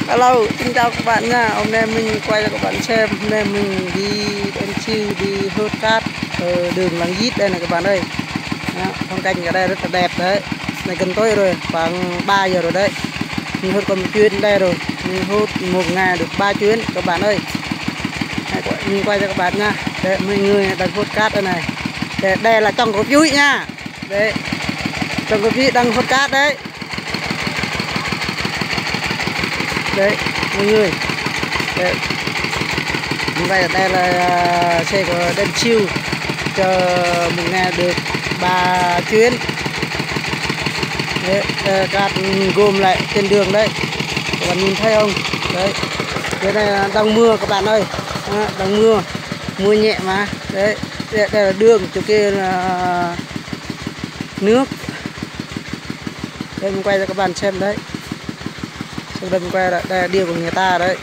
Hello, xin chào các bạn nha. Hôm nay mình quay cho các bạn xem. Hôm nay mình đi đến chiêu đi hớt cát ở đường Làng Dít đây này các bạn ơi. Đó, phong cảnh ở đây rất là đẹp đấy. Này gần tối rồi, khoảng 3 giờ rồi đấy. Mình hớt còn một chuyến đây rồi. Mình hớt một ngày được 3 chuyến các bạn ơi. Mình quay cho các bạn nha. Đây, mọi người đang hớt cát đây này. Đây là trong có vui nha. Đấy, trong có vui đang hớt cát đấy. Đấy mọi người, đấy. Như vậy đây là xe của đêm chiêu cho một ngày được 3 chuyến. Đấy, cát gồm lại trên đường đấy, các bạn nhìn thấy không? Đấy, đây là đang mưa các bạn ơi, đang mưa nhẹ mà. Đấy, đây là đường, chỗ kia là nước. Đây mình quay cho các bạn xem đấy. Sau đây mình quay lại đây là điều của người ta đấy.